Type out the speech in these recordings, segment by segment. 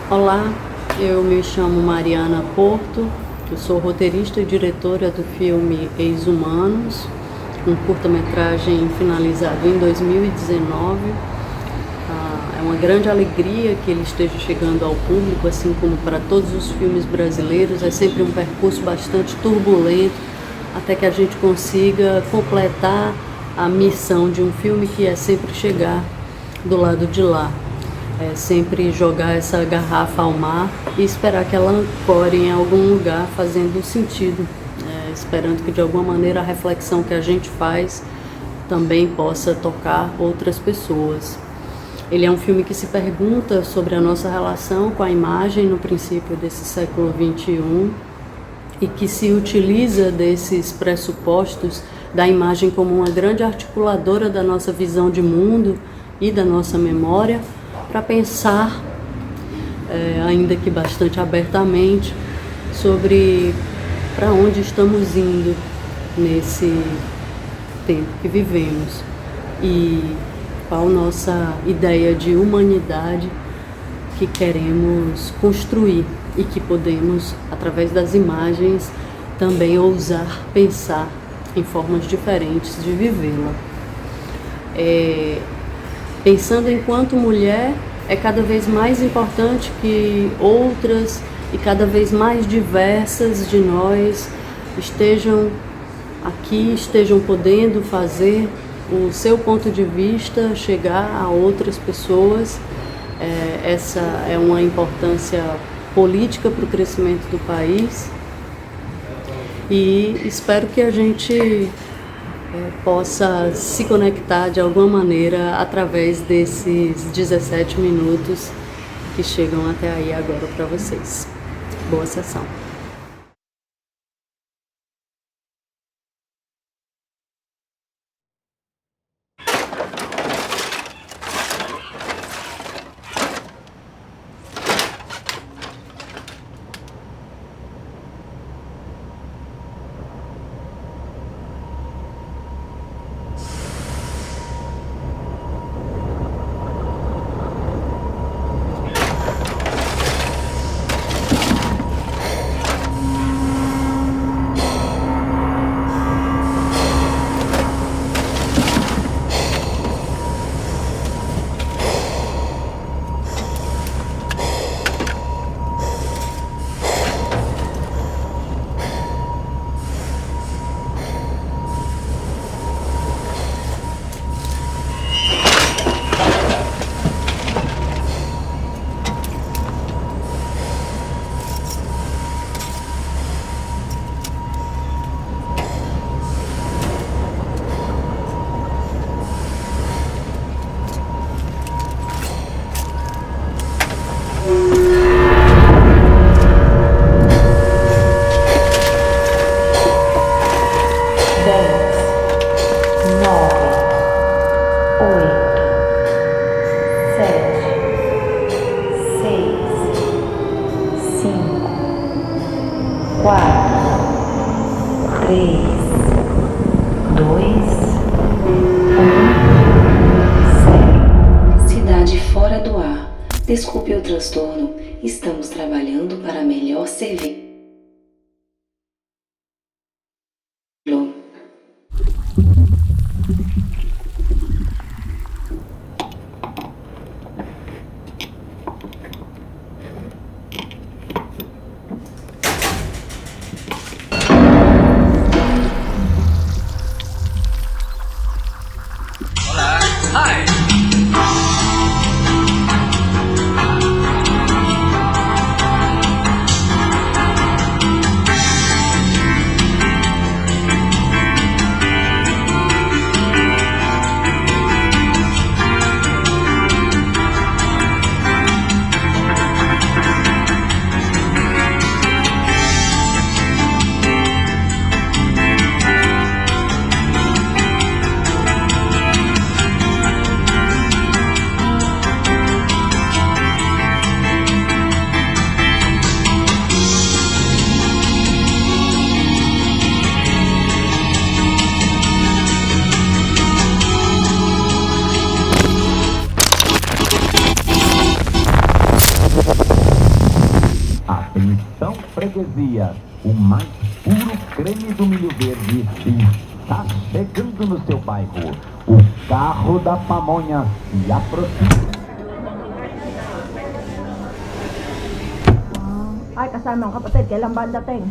Olá, eu me chamo Mariana Porto, eu sou roteirista e diretora do filme Ex-Humanos, um curta-metragem finalizado em 2019. É uma grande alegria que ele esteja chegando ao público, assim como para todos os filmes brasileiros. É sempre um percurso bastante turbulento até que a gente consiga completar a missão de um filme, que é sempre chegar do lado de lá. É sempre jogar essa garrafa ao mar e esperar que ela ancore em algum lugar, fazendo sentido, esperando que de alguma maneira a reflexão que a gente faz também possa tocar outras pessoas. Ele é um filme que se pergunta sobre a nossa relação com a imagem no princípio desse século XXI e que se utiliza desses pressupostos da imagem como uma grande articuladora da nossa visão de mundo e da nossa memória, para pensar, ainda que bastante abertamente, sobre para onde estamos indo nesse tempo que vivemos e qual nossa ideia de humanidade que queremos construir e que podemos, através das imagens, também ousar pensar em formas diferentes de vivê-la. Pensando enquanto mulher, é cada vez mais importante que outras e cada vez mais diversas de nós estejam aqui, estejam podendo fazer o seu ponto de vista chegar a outras pessoas. Essa é uma importância política para o crescimento do país e espero que a gente possa se conectar de alguma maneira através desses 17 minutos que chegam até aí agora para vocês. Boa sessão. Desculpe o transtorno, estamos trabalhando para melhor servir. Olá, hi. freguesia, o mais puro creme do milho verde está chegando no seu bairro. O carro da pamonha se aproxima. Ay, kasama ang kapatid, kailan ba ang dating?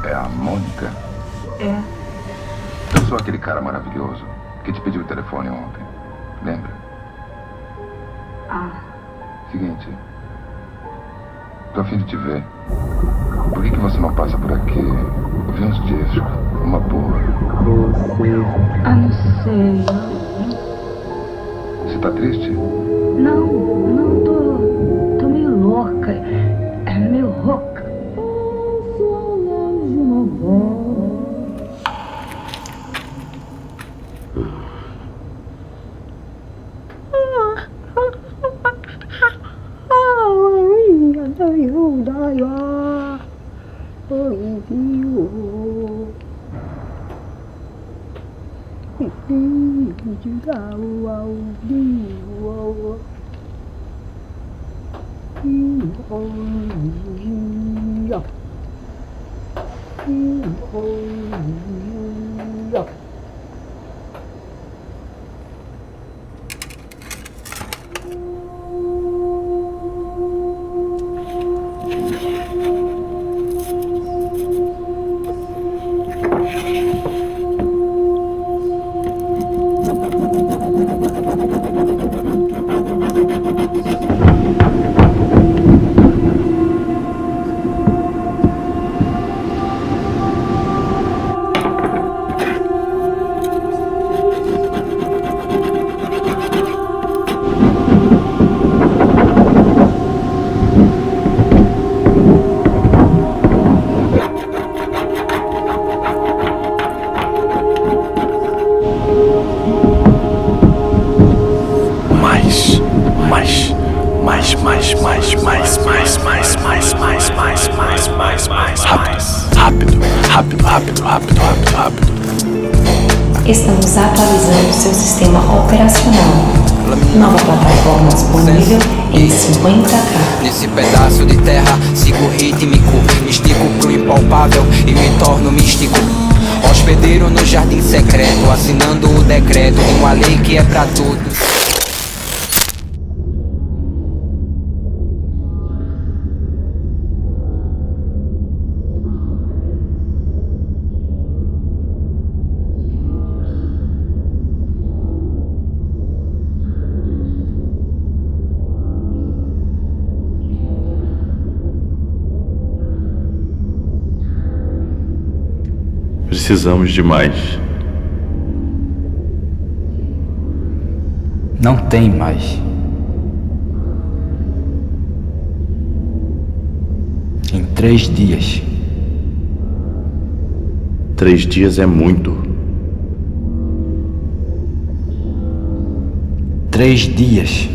É a Mônica? É. Eu sou aquele cara maravilhoso que te pediu o telefone ontem. Lembra? Ah, Seguinte. Tô a fim de te ver. Por que você não passa por aqui? Eu vi uns discos. Uma boa. não sei. Você tá triste? Não, tô meio louca. É meio rouca. Rápido. Estamos atualizando seu sistema operacional. Nova plataforma disponível em 50K. Nesse pedaço de terra, sigo rítmico, estico pro impalpável e me torno místico. Hospedeiro no jardim secreto, assinando o decreto de uma lei que é pra tudo. Precisamos de mais. Não tem mais. Em 3 dias. 3 dias é muito. 3 dias.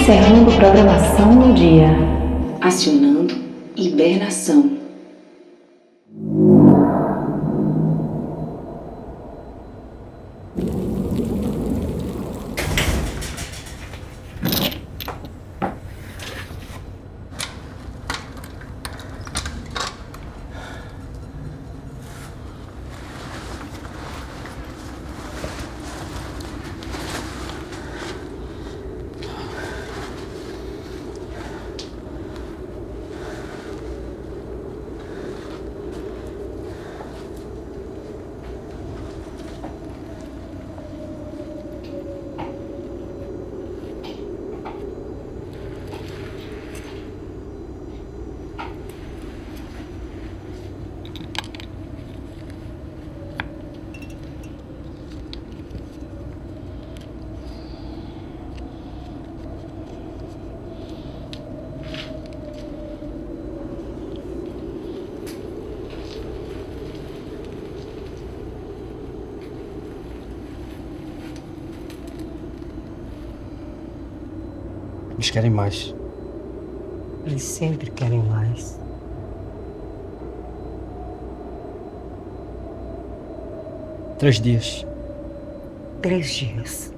Encerrando programação no dia. Acionando hibernação. Eles querem mais. Eles sempre querem mais. Três dias. 3 dias.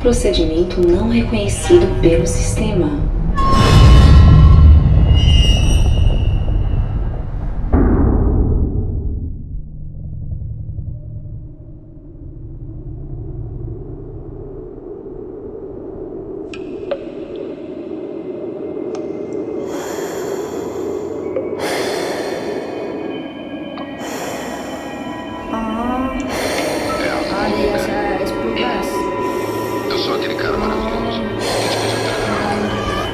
Procedimento não reconhecido pelo sistema. Eu sou aquele cara maravilhoso que te fez o trabalho.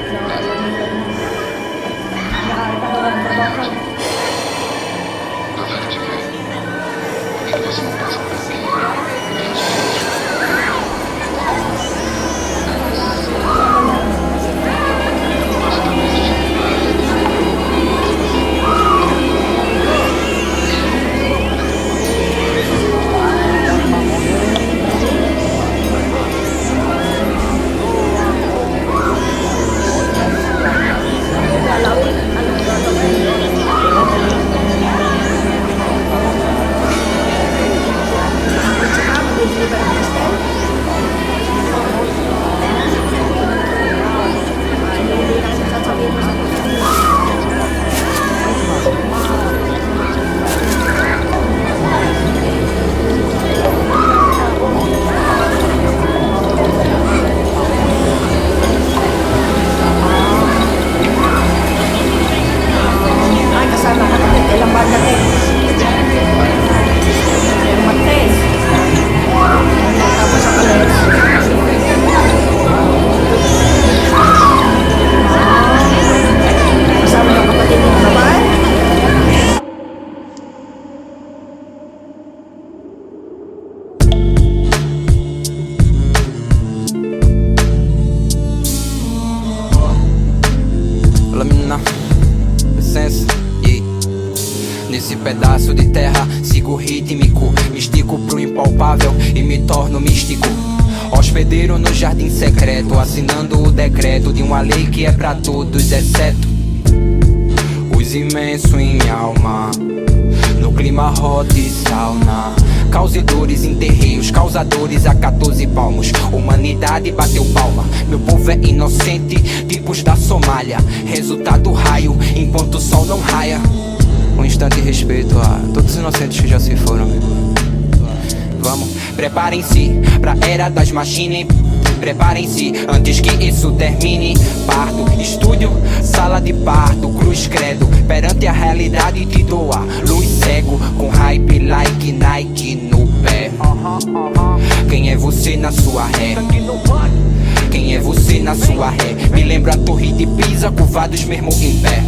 pedaço de terra, sigo rítmico, me estico pro impalpável e me torno místico. Hospedeiro no jardim secreto, assinando o decreto de uma lei que é pra todos, exceto os imensos em minha alma. No clima hot e sauna, causadores em terreiros, causadores a 14 palmos. Humanidade bateu palma, meu povo é inocente, tipos da Somália. Resultado raio, enquanto o sol não raia. Um instante de respeito a todos os inocentes que já se foram. Vamos, preparem-se pra era das machines. Preparem-se antes que isso termine. Parto, estúdio, sala de parto, cruz credo, perante a realidade te doa. Luz cego, com hype like Nike no pé. Quem é você na sua ré? Quem é você na sua ré? Me lembra a torre de Pisa, curvados mesmo em pé.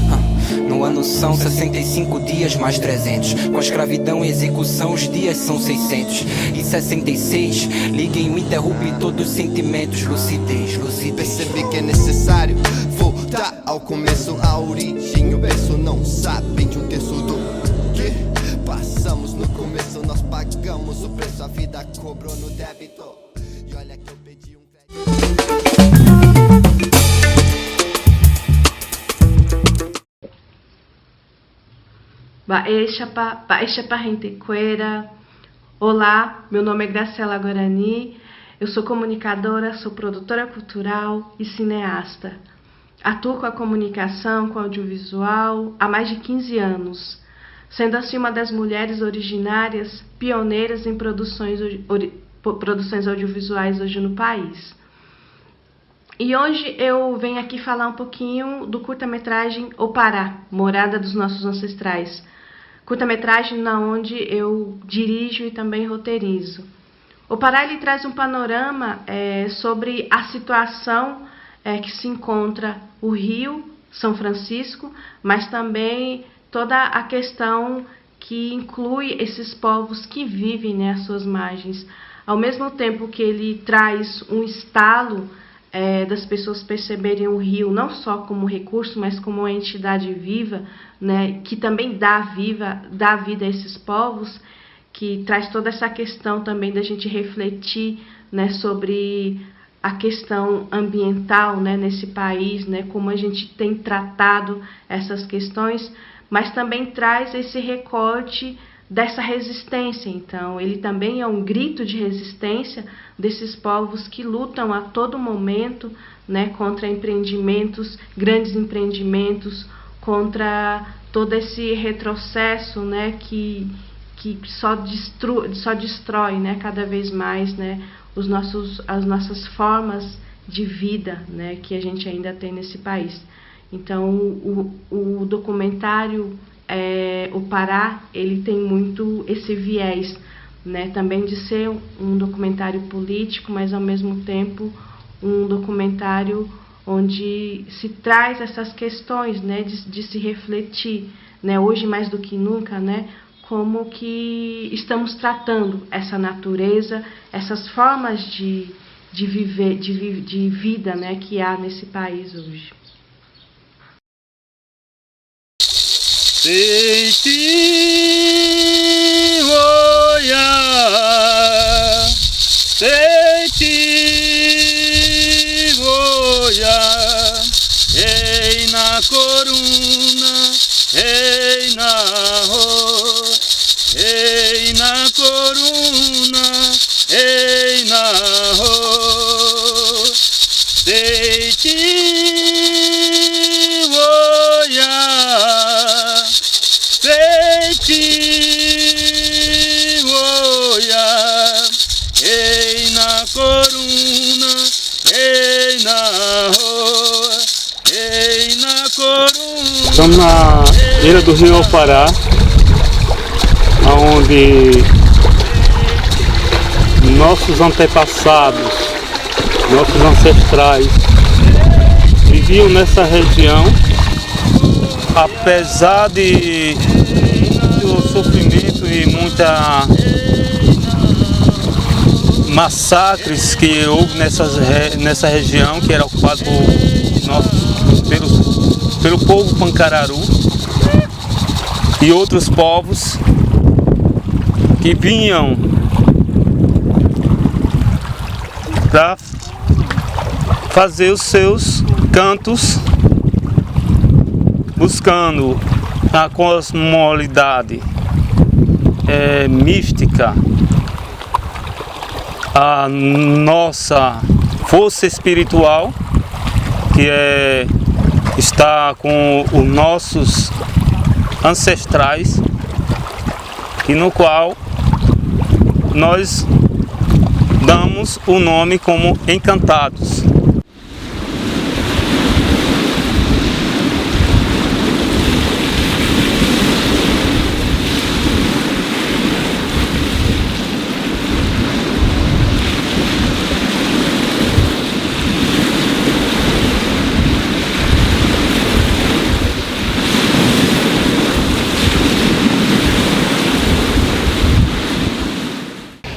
No ano são 65 dias mais 300. Com a escravidão e execução os dias são 600. E 66, liguem o interruptor dos sentimentos. Lucidez, lucidez. Percebi que é necessário voltar ao começo, a origem. O berço não sabem de um terço do que passamos no começo. Nós pagamos o preço, a vida cobrou no débito. E olha que eu pedi um Baixapa Rentequeira. Olá, meu nome é Graciela Guarani, eu sou comunicadora, sou produtora cultural e cineasta. Atuo com a comunicação, com audiovisual há mais de 15 anos, sendo assim uma das mulheres originárias pioneiras em produções audiovisuais hoje no país. E hoje eu venho aqui falar um pouquinho do curta-metragem O Pará, Morada dos Nossos Ancestrais. Curta-metragem na onde eu dirijo e também roteirizo. O Pará ele traz um panorama sobre a situação que se encontra o Rio, São Francisco, mas também toda a questão que inclui esses povos que vivem às suas margens. Ao mesmo tempo que ele traz um estalo das pessoas perceberem o rio não só como recurso, mas como uma entidade viva, né, que também dá vida a esses povos, que traz toda essa questão também da gente refletir, né, sobre a questão ambiental, né, nesse país, né, como a gente tem tratado essas questões, mas também traz esse recorte dessa resistência. Então, ele também é um grito de resistência desses povos que lutam a todo momento, né, contra empreendimentos, grandes empreendimentos, contra todo esse retrocesso, né, que só destrói, né, cada vez mais, né, as nossas formas de vida, né, que a gente ainda tem nesse país. Então, o documentário O Pará, ele tem muito esse viés, né, também de ser um documentário político, mas ao mesmo tempo um documentário onde se traz essas questões, né, de se refletir, né, hoje mais do que nunca, né, como que estamos tratando essa natureza, essas formas de viver, de vida, né, que há nesse país hoje. Seiti oya, seiti oya, ei na coruna, ei na ho, ei na coruna, ei na ho, seiti oya. Seiti oya, ei na coruna, ei na roa, ei na coruna. Estamos na beira do rio Pará, onde nossos antepassados, nossos ancestrais viviam nessa região. Apesar de muito sofrimento e muita massacres que houve nessa região, que era ocupada pelo povo Pancararu, e outros povos que vinham para fazer os seus cantos, buscando a cosmopolidade mística, a nossa força espiritual, que está com os nossos ancestrais, e no qual nós damos o nome como encantados.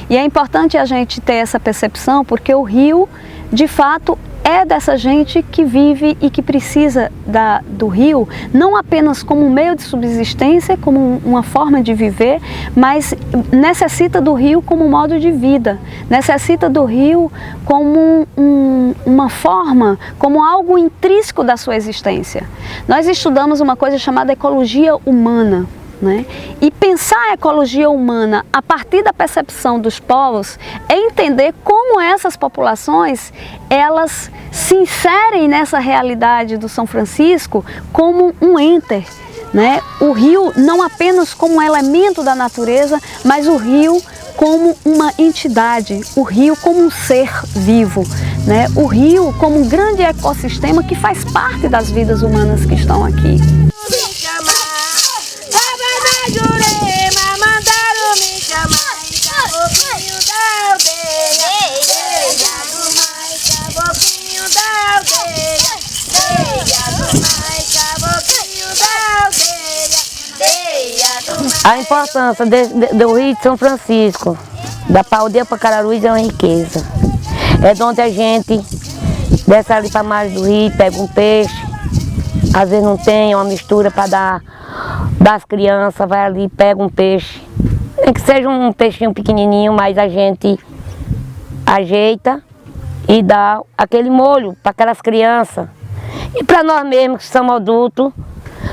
E é importante a gente ter essa percepção, porque o rio, de fato, é dessa gente que vive e que precisa do rio, não apenas como um meio de subsistência, como uma forma de viver, mas necessita do rio como um modo de vida, necessita do rio como uma forma, como algo intrínseco da sua existência. Nós estudamos uma coisa chamada ecologia humana. Né? E pensar a ecologia humana a partir da percepção dos povos é entender como essas populações elas se inserem nessa realidade do São Francisco como um enter, né? O rio não apenas como um elemento da natureza, mas o rio como uma entidade, o rio como um ser vivo, né? O rio como um grande ecossistema que faz parte das vidas humanas que estão aqui. A importância do Rio de São Francisco, da aldeia Pacararuís, é uma riqueza. É de onde a gente desce ali para a margem do rio, pega um peixe, às vezes não tem, é uma mistura para dar das crianças, vai ali, pega um peixe. Nem que seja um peixinho pequenininho, mas a gente ajeita e dá aquele molho para aquelas crianças. E para nós mesmos que somos adultos,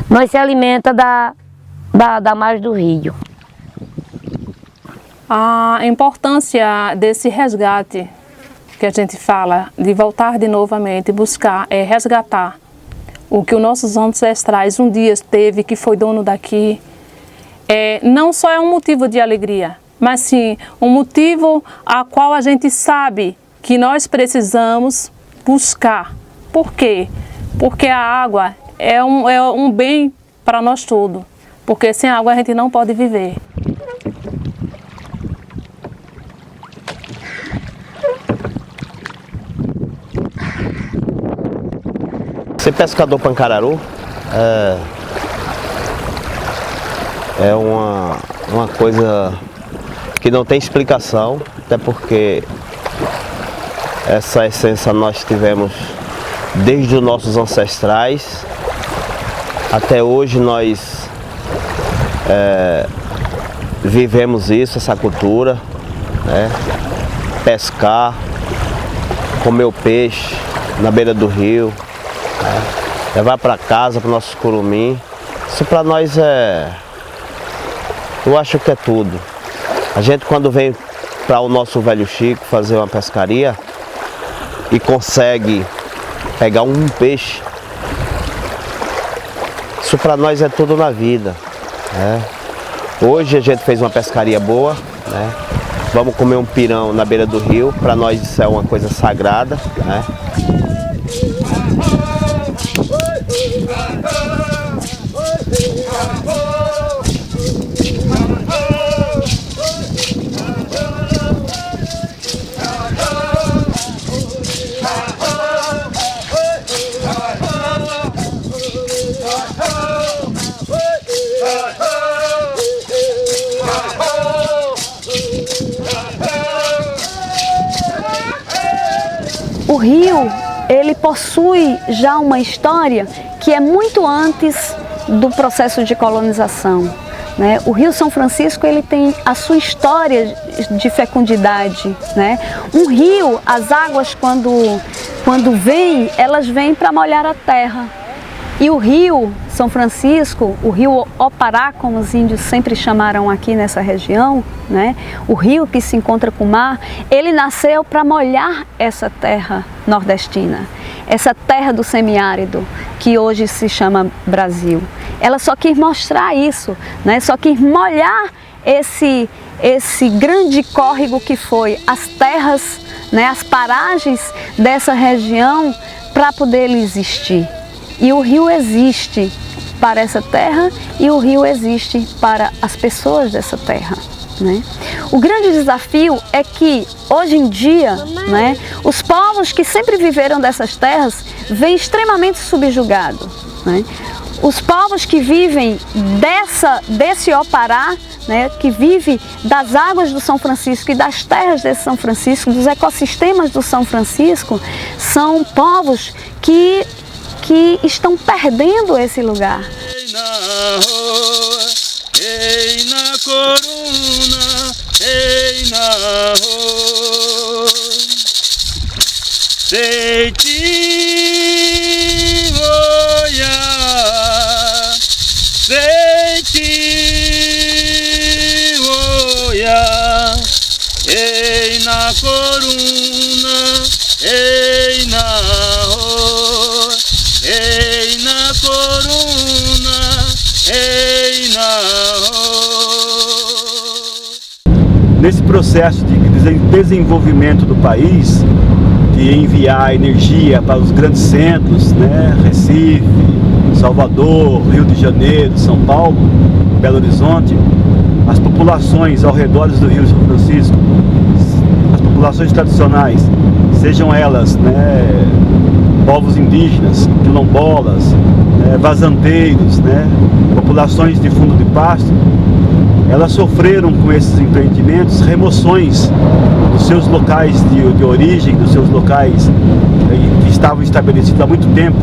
nós se alimenta da margem do rio. A importância desse resgate que a gente fala, de voltar de novamente, buscar, resgatar o que os nossos ancestrais um dia teve, que foi dono daqui, não só é um motivo de alegria, mas sim um motivo a qual a gente sabe que nós precisamos buscar. Por quê? Porque a água é um bem para nós todos, porque sem água a gente não pode viver. Ser pescador pancararu é uma coisa que não tem explicação, até porque essa essência nós tivemos desde os nossos ancestrais. Até hoje nós vivemos isso, essa cultura, né? Pescar, comer o peixe na beira do rio, né? Levar para casa, para o nosso curumim. Isso para nós eu acho que é tudo. A gente, quando vem para o nosso Velho Chico fazer uma pescaria e consegue pegar um peixe, isso para nós é tudo na vida, né? Hoje a gente fez uma pescaria boa, né? Vamos comer um pirão na beira do rio, para nós isso é uma coisa sagrada, né? O rio, ele possui já uma história que é muito antes do processo de colonização. né? O Rio São Francisco, ele tem a sua história de fecundidade, né? Um rio, as águas quando vêm, elas vêm para molhar a terra. E o Rio São Francisco, o Rio Opará, como os índios sempre chamaram aqui nessa região, né? O rio que se encontra com o mar, ele nasceu para molhar essa terra nordestina, essa terra do semiárido, que hoje se chama Brasil. Ela só quis mostrar isso, né? Só quis molhar esse grande córrego que foi as terras, né? As paragens dessa região para poder ele existir. E o rio existe para essa terra e o rio existe para as pessoas dessa terra, né? O grande desafio é que, hoje em dia, né, os povos que sempre viveram dessas terras vêm extremamente subjugados, né? Os povos que vivem desse Opará, né, que vive das águas do São Francisco e das terras desse São Francisco, dos ecossistemas do São Francisco, são povos que estão perdendo esse lugar. Ei na coruna, ei na rua, sei te olhar, sei te olhar, ei na coruna, ei na rua, ei na coruna, ei na Nesse processo de desenvolvimento do país, de enviar energia para os grandes centros, né, Recife, Salvador, Rio de Janeiro, São Paulo, Belo Horizonte, as populações ao redor do Rio São Francisco, as populações tradicionais, sejam elas, né, povos indígenas, quilombolas, vazanteiros, né, populações de fundo de pasto, elas sofreram com esses empreendimentos remoções dos seus locais de origem, dos seus locais que estavam estabelecidos há muito tempo,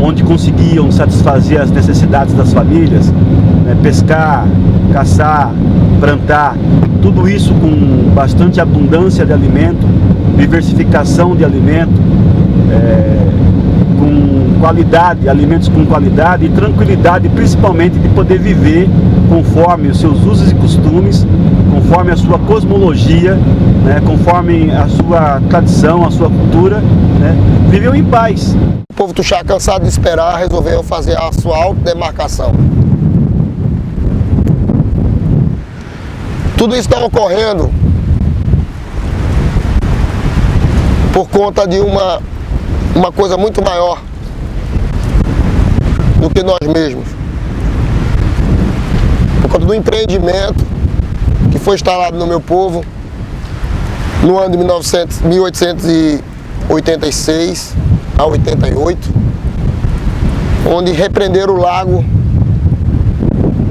onde conseguiam satisfazer as necessidades das famílias, né, pescar, caçar, plantar, tudo isso com bastante abundância de alimento, diversificação de alimento, com qualidade, alimentos com qualidade e tranquilidade, principalmente de poder viver conforme os seus usos e costumes, conforme a sua cosmologia, né, conforme a sua tradição, a sua cultura, né, viveu em paz. O povo Tuxá, cansado de esperar, resolveu fazer a sua autodemarcação. Tudo isso está ocorrendo por conta de uma coisa muito maior do que nós mesmos. Por conta do empreendimento que foi instalado no meu povo no ano de 1886 a 88, onde repreenderam o lago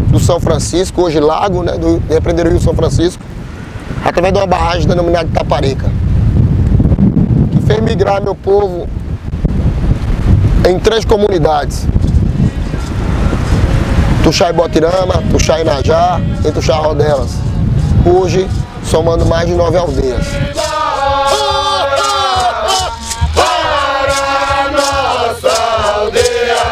do São Francisco, hoje lago, né, repreenderam o Rio São Francisco, através de uma barragem denominada Itaparica, que fez migrar meu povo em 3 comunidades: Tuxá e Botirama, Tuxá e Najá e Tuxá Rodelas. Hoje, somando mais de 9 aldeias. Para nossa aldeia,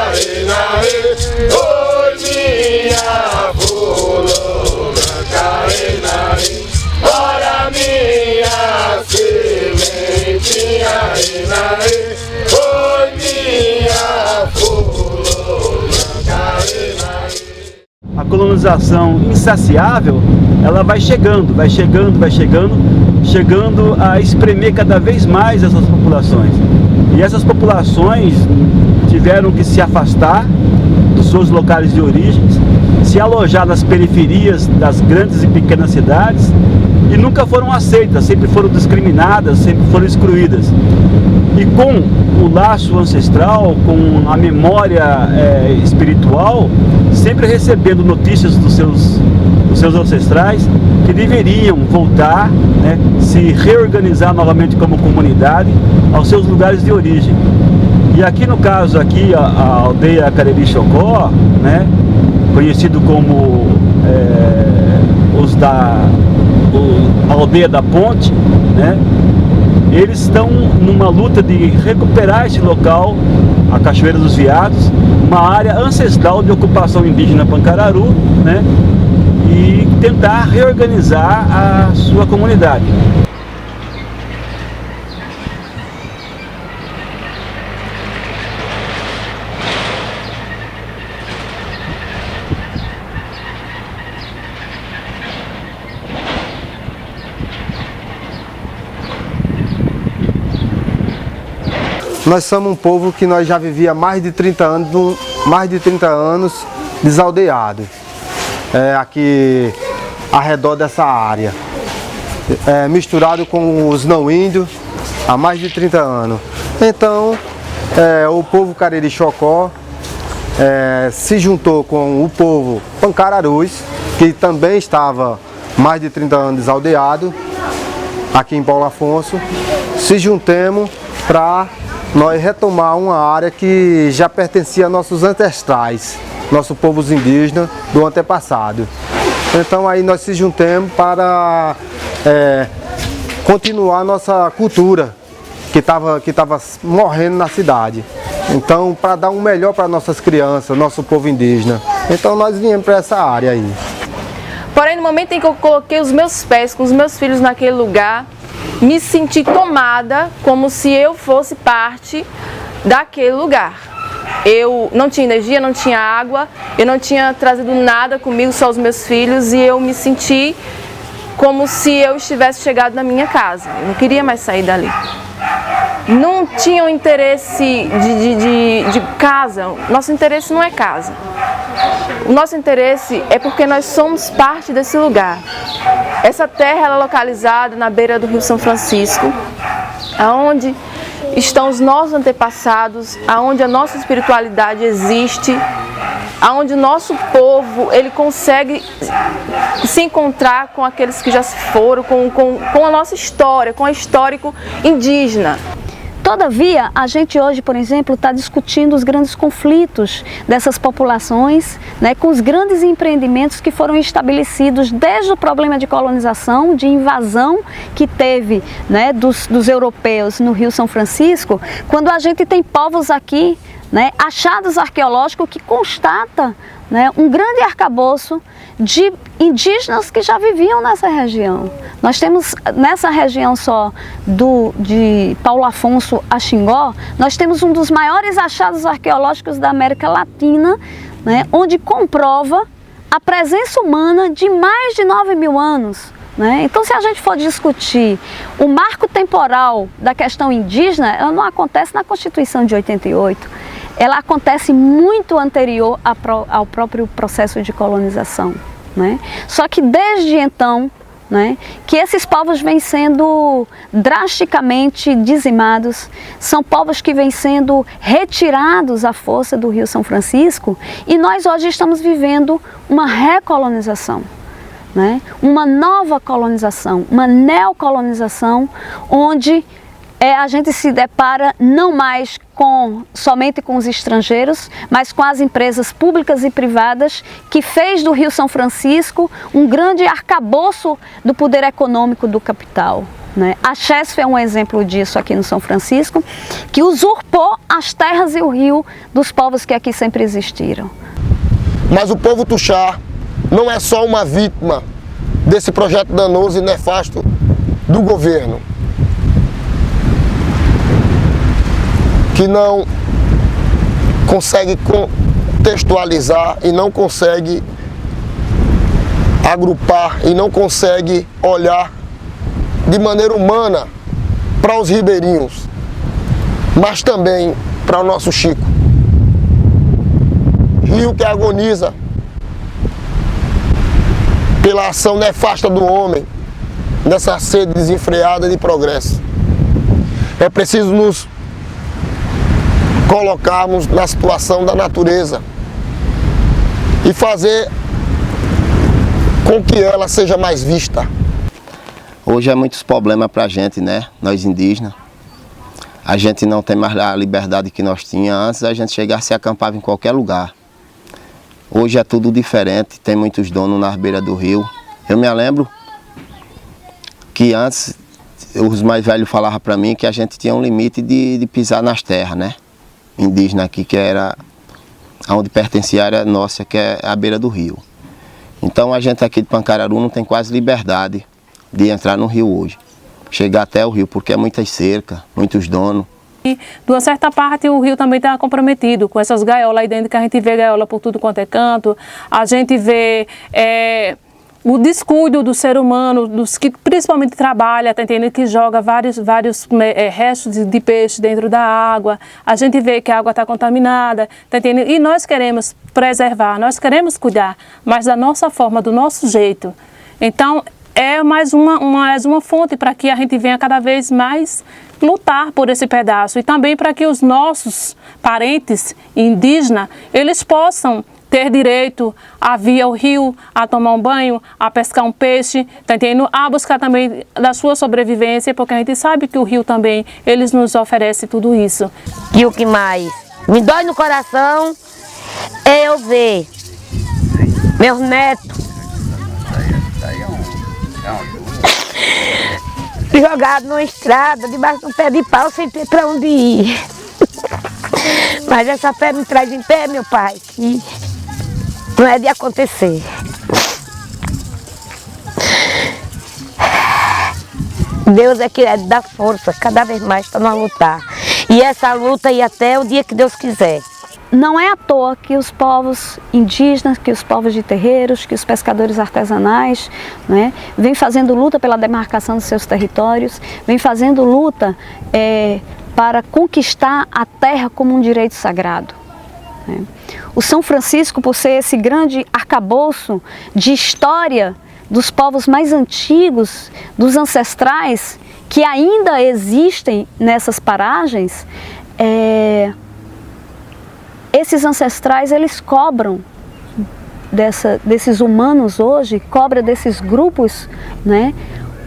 oi minha fulô branca, ora minha sementinha, oi minha fulô branca. A colonização insaciável, ela vai chegando a espremer cada vez mais essas populações. E essas populações tiveram que se afastar dos seus locais de origem, se alojar nas periferias das grandes e pequenas cidades e nunca foram aceitas, sempre foram discriminadas, sempre foram excluídas. E com o laço ancestral, com a memória espiritual, sempre recebendo notícias dos seus ancestrais que deveriam voltar, né, se reorganizar novamente como comunidade aos seus lugares de origem. E aqui no caso, a aldeia Cariri Chocó, né, conhecido como a aldeia da Ponte, né? Eles estão numa luta de recuperar esse local, a Cachoeira dos Veados, uma área ancestral de ocupação indígena Pancararu, né? E tentar reorganizar a sua comunidade. Nós somos um povo que nós já vivia mais de 30 anos desaldeado, aqui ao redor dessa área, misturado com os não índios há mais de 30 anos. Então, o povo Cariri Chocó se juntou com o povo Pancararus, que também estava mais de 30 anos desaldeado, aqui em Paulo Afonso. Se juntemos para nós retomar uma área que já pertencia a nossos ancestrais, nosso povo indígena do antepassado. Então aí nós se juntamos para continuar a nossa cultura que estava morrendo na cidade. Então, para dar um melhor para nossas crianças, nosso povo indígena. Então nós viemos para essa área aí. Porém, no momento em que eu coloquei os meus pés com os meus filhos naquele lugar, me senti tomada como se eu fosse parte daquele lugar. Eu não tinha energia, não tinha água, eu não tinha trazido nada comigo, só os meus filhos, e eu me senti como se eu estivesse chegado na minha casa. Eu não queria mais sair dali. Não tinha o interesse de casa. Nosso interesse não é casa. O nosso interesse é porque nós somos parte desse lugar. Essa terra ela é localizada na beira do Rio São Francisco, aonde estão os nossos antepassados, aonde a nossa espiritualidade existe, aonde o nosso povo ele consegue se encontrar com aqueles que já se foram, com a nossa história, com o histórico indígena. Todavia, a gente hoje, por exemplo, está discutindo os grandes conflitos dessas populações, né, com os grandes empreendimentos que foram estabelecidos desde o problema de colonização, de invasão que teve, né, dos europeus no Rio São Francisco, quando a gente tem povos aqui, né, achados arqueológicos que constata, né, um grande arcabouço de indígenas que já viviam nessa região. Nós temos nessa região só de Paulo Afonso a Xingó, nós temos um dos maiores achados arqueológicos da América Latina, né, onde comprova a presença humana de mais de 9.000 anos. Né? Então, se a gente for discutir o marco temporal da questão indígena, ela não acontece na Constituição de 88, ela acontece muito anterior ao próprio processo de colonização. Né? Só que desde então, né, que esses povos vêm sendo drasticamente dizimados, são povos que vêm sendo retirados à força do Rio São Francisco, e nós hoje estamos vivendo uma recolonização. Né? Uma nova colonização, uma neocolonização, onde a gente se depara não mais somente com os estrangeiros, mas com as empresas públicas e privadas, que fez do Rio São Francisco um grande arcabouço do poder econômico do capital. Né? A Chesf é um exemplo disso aqui no São Francisco, que usurpou as terras e o rio dos povos que aqui sempre existiram. Mas o povo Tuxá não é só uma vítima desse projeto danoso e nefasto do governo, que não consegue contextualizar e não consegue agrupar e não consegue olhar de maneira humana para os ribeirinhos, mas também para o nosso Chico. Rio que agoniza pela ação nefasta do homem nessa sede desenfreada de progresso. É preciso nos colocarmos na situação da natureza e fazer com que ela seja mais vista. Hoje é muitos problemas para a gente, né? Nós indígenas. A gente não tem mais a liberdade que nós tínhamos. Antes a gente chegava e se acampava em qualquer lugar. Hoje é tudo diferente, tem muitos donos na beira do rio. Eu me lembro que antes os mais velhos falavam para mim que a gente tinha um limite de pisar nas terras, né? Indígena aqui, que era onde pertencia a área nossa, que é a beira do rio. Então a gente aqui de Pancararu não tem quase liberdade de entrar no rio hoje. Chegar até o rio, porque é muitas cercas, muitos donos. E, de uma certa parte, o rio também está comprometido com essas gaiolas aí dentro, que a gente vê gaiola por tudo quanto é canto. A gente vê o descuido do ser humano, dos que principalmente trabalha, tá entendendo? Que joga vários restos de peixe dentro da água. A gente vê que a água está contaminada, tá entendendo? E nós queremos preservar, nós queremos cuidar, mas da nossa forma, do nosso jeito. Então, é mais uma fonte para que a gente venha cada vez mais lutar por esse pedaço e também para que os nossos parentes indígenas, eles possam ter direito a vir ao rio, a tomar um banho, a pescar um peixe, tá entendendo? A buscar também da sua sobrevivência, porque a gente sabe que o rio também, eles nos oferece tudo isso. E o que mais me dói no coração é eu ver meus netos jogados numa estrada, debaixo de um pé de pau, sem ter para onde ir. Mas essa fé me traz em pé, meu pai, que não é de acontecer. Deus é que é de dar força cada vez mais para nós lutar. E essa luta ia até o dia que Deus quiser. Não é à toa que os povos indígenas, que os povos de terreiros, que os pescadores artesanais, né, vêm fazendo luta pela demarcação dos seus territórios, vêm fazendo luta para conquistar a terra como um direito sagrado. Né. O São Francisco, por ser esse grande arcabouço de história dos povos mais antigos, dos ancestrais, que ainda existem nessas paragens, esses ancestrais, eles cobram desses humanos hoje, cobra desses grupos, né,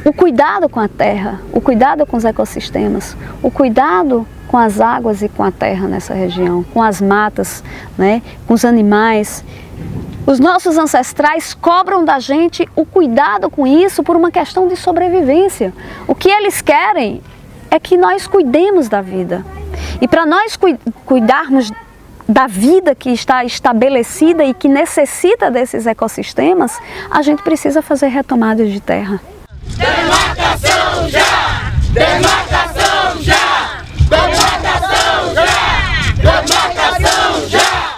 o cuidado com a terra, o cuidado com os ecossistemas, o cuidado com as águas e com a terra nessa região, com as matas, né, com os animais. Os nossos ancestrais cobram da gente o cuidado com isso por uma questão de sobrevivência. O que eles querem é que nós cuidemos da vida. E para nós cuidarmos da vida que está estabelecida e que necessita desses ecossistemas, a gente precisa fazer retomadas de terra. Demarcação já! Demarcação já! Demarcação já! Demarcação já!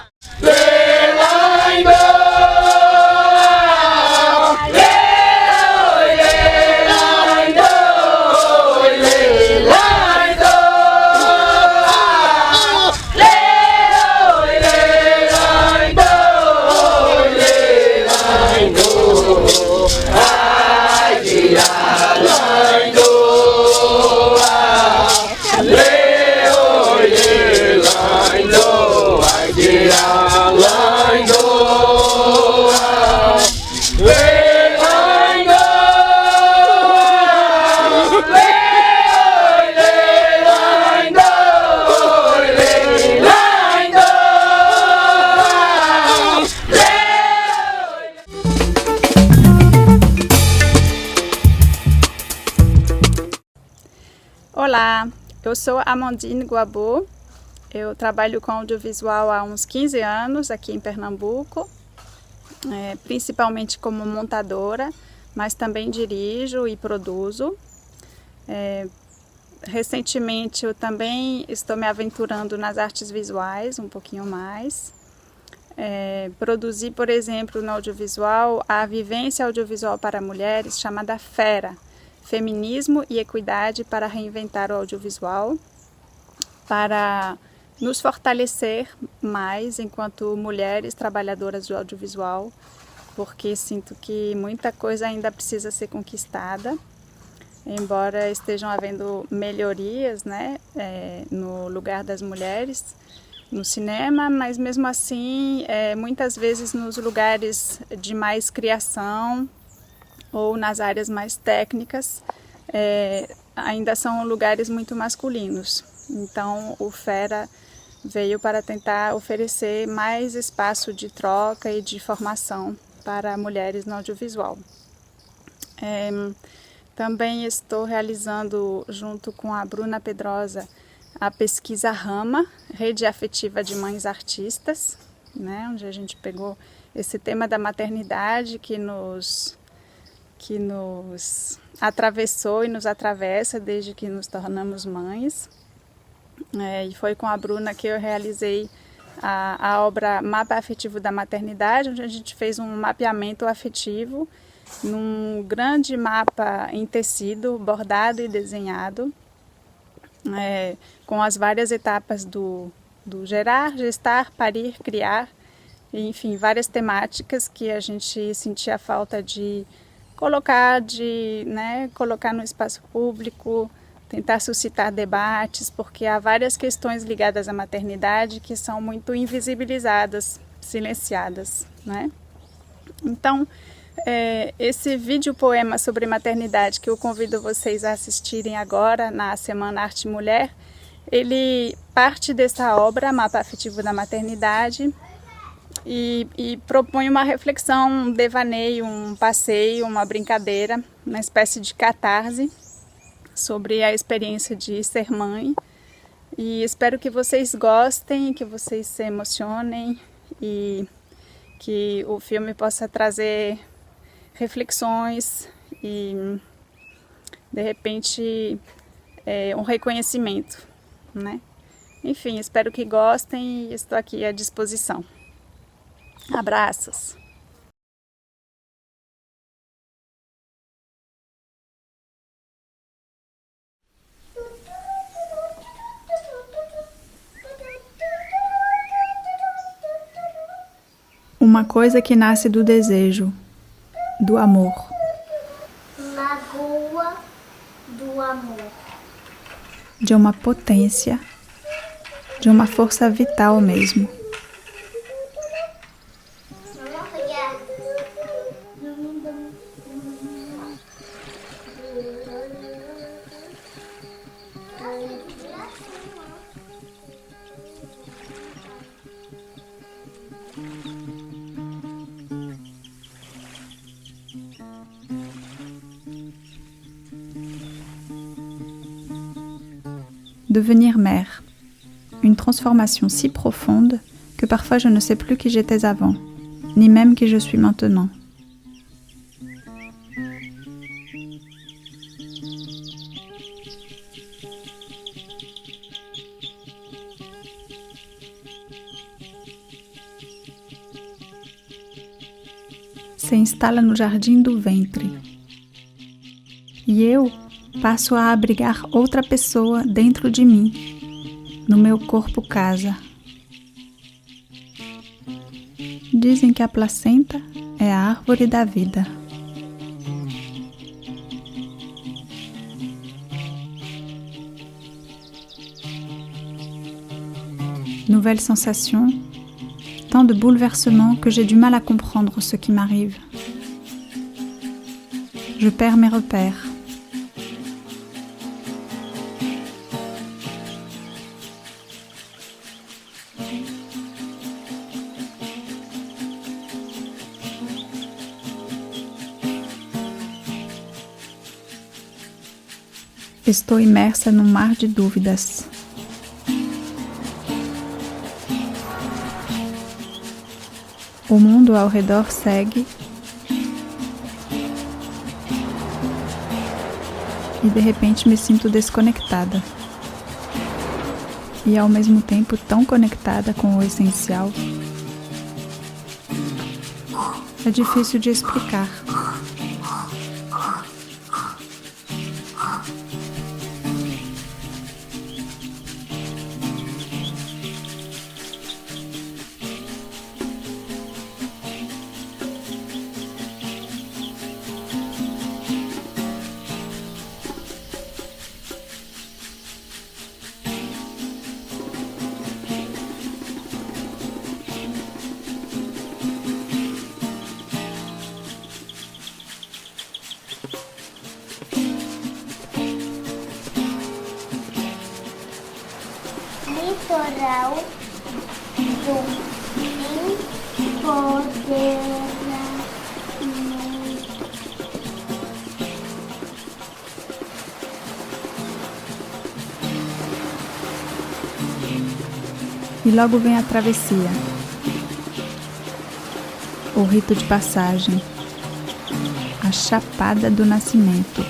Olá, eu sou Amandine Guabo, eu trabalho com audiovisual há uns 15 anos aqui em Pernambuco, principalmente como montadora, mas também dirijo e produzo. Recentemente eu também estou me aventurando nas artes visuais um pouquinho mais. Produzi, por exemplo, no audiovisual a vivência audiovisual para mulheres chamada FERA, Feminismo e Equidade para Reinventar o Audiovisual, para nos fortalecer mais enquanto mulheres trabalhadoras do audiovisual, porque sinto que muita coisa ainda precisa ser conquistada, embora estejam havendo melhorias, né, no lugar das mulheres no cinema, mas mesmo assim, muitas vezes nos lugares de mais criação, ou nas áreas mais técnicas, ainda são lugares muito masculinos. Então o FERA veio para tentar oferecer mais espaço de troca e de formação para mulheres no audiovisual. Também estou realizando, junto com a Bruna Pedrosa, a pesquisa RAMA, Rede Afetiva de Mães Artistas, né, onde a gente pegou esse tema da maternidade que nos atravessou e nos atravessa desde que nos tornamos mães. E foi com a Bruna que eu realizei a obra Mapa Afetivo da Maternidade, onde a gente fez um mapeamento afetivo num grande mapa em tecido, bordado e desenhado, com as várias etapas do gerar, gestar, parir, criar, enfim, várias temáticas que a gente sentia falta de colocar no espaço público, tentar suscitar debates, porque há várias questões ligadas à maternidade que são muito invisibilizadas, silenciadas, né? Então, esse vídeo poema sobre maternidade que eu convido vocês a assistirem agora na Semana Arte Mulher, ele parte dessa obra, Mapa Afetivo da Maternidade, e propõe uma reflexão, um devaneio, um passeio, uma brincadeira, uma espécie de catarse sobre a experiência de ser mãe. E espero que vocês gostem, que vocês se emocionem e que o filme possa trazer reflexões e, de repente, um reconhecimento, né? Enfim, espero que gostem e estou aqui à disposição. Abraços! Uma coisa que nasce do desejo, do amor. Lagoa do amor. De uma potência, de uma força vital mesmo. Devenir mère, une transformation si profonde que parfois je ne sais plus qui j'étais avant, ni même qui je suis maintenant. Se instala no jardim do ventre. E eu passo a abrigar outra pessoa dentro de mim, no meu corpo casa. Dizem que a placenta é a árvore da vida. Nouvelle sensation, tant de bouleversements que j'ai du mal à comprendre ce qui m'arrive. Je perds mes repères. Estou imersa num mar de dúvidas. O mundo ao redor segue e de repente me sinto desconectada e ao mesmo tempo tão conectada com o essencial. É difícil de explicar. litoral do empoderamento. E logo vem a travessia, o rito de passagem, a chapada do nascimento.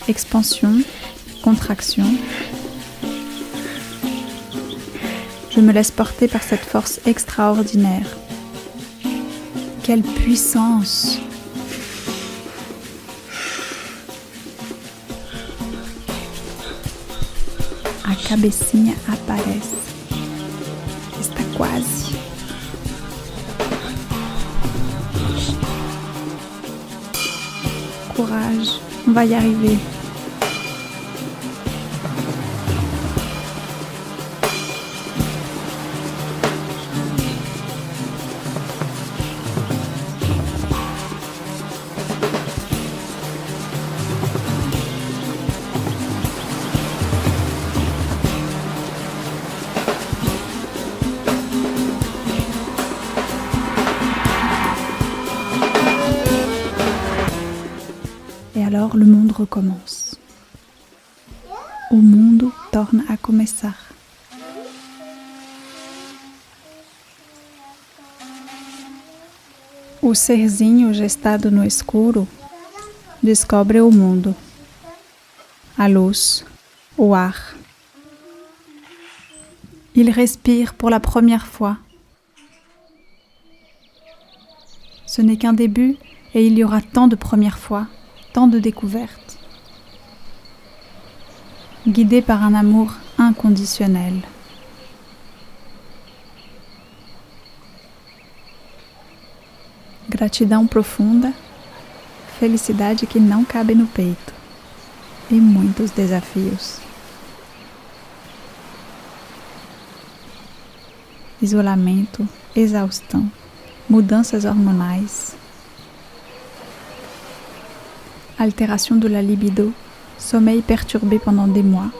Expansion, contraction. Je me laisse porter par cette force extraordinaire. Quelle puissance! A cabecinha aparece. Está quase. Courage, on va y arriver. Et alors le monde recommence. O mundo torna a começar. O serzinho gestado no escuro descobre o mundo, a luz, o ar. Il respire pour la première fois. Ce n'est qu'un début et il y aura tant de premières fois, tant de découvertes. Guidé par un amour inconditionnel. Gratidão profunda, felicidade que não cabe no peito e muitos desafios. Isolamento, exaustão, mudanças hormonais, altération de la libido, sommeil perturbé pendant des mois.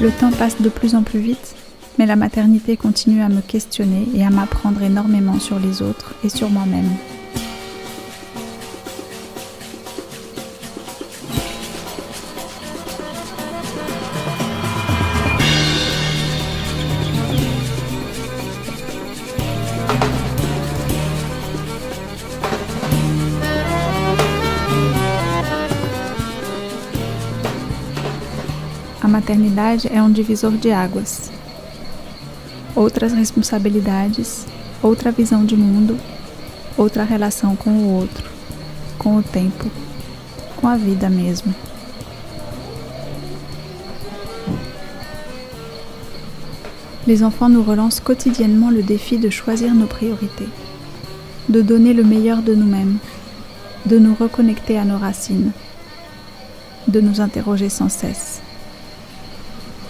Le temps passe de plus en plus vite, mais la maternité continue à me questionner et à m'apprendre énormément sur les autres et sur moi-même. A maternidade é um divisor de águas. Outras responsabilidades, outra visão de mundo, outra relação com o outro, com o tempo, com a vida mesmo. Les enfants nous relancent quotidiennement le défi de choisir nos priorités, de donner le meilleur de nous-mêmes, de nous reconnecter à nos racines, de nous interroger sans cesse.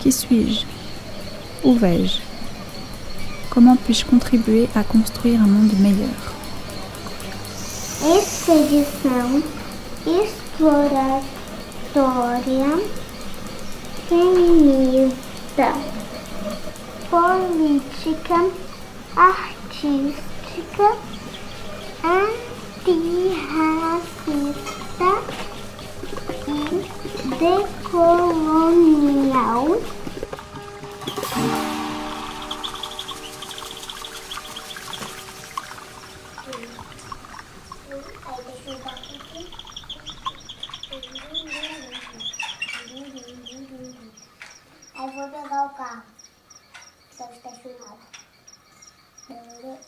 Qui suis-je? Où vais-je? Comment puis-je contribuer à construire un monde meilleur? Expedição exploratória feminista, política, artística, antirracista e decolonial.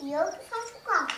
E eu que faço o carro.